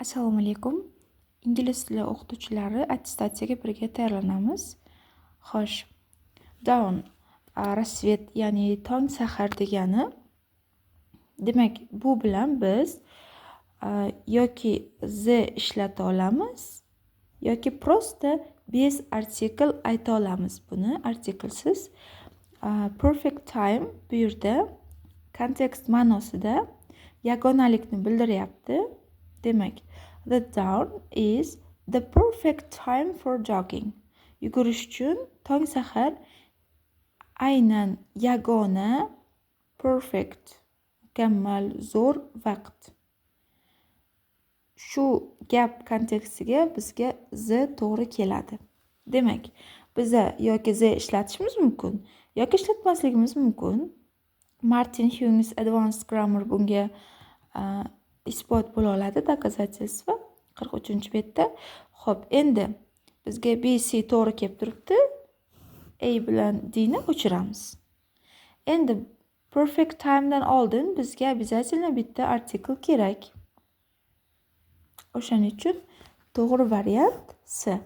Assalomu alaykum. Ingliz tili o'qituvchilari attestatsiyaga birga tayyorlanamiz. Xo'sh, dawn, rassvet, ya'ni tong sahar degani. Demak, bu bilan biz yoki z ishlata olamiz, yoki prosta bez artikl ayta olamiz buni artiklsiz. Perfect time bu yerda kontekst ma'nosida yagonalikni bildiryapti. Demak, the dawn is the perfect time for jogging. Yugurish uchun tong sahar aynan yagona, perfect, mukammal, zo'r vaqt. Shu gap kontekstiga bizga z to'g'ri keladi. Demak, biza yoki z ishlatishimiz mumkin, yoki ishlatmasligimiz mumkin. Martin Hughes Advanced Grammar bunga isbot bo'la oladi, доказательство 43-betda. Xo'p, endi bizga B, C to'g'ri kelib turibdi. A bilan D ni o'chiramiz. Endi perfect time dan oldin bizga обязательно bitta artikl kerak. O'shaning uchun to'g'ri variant C.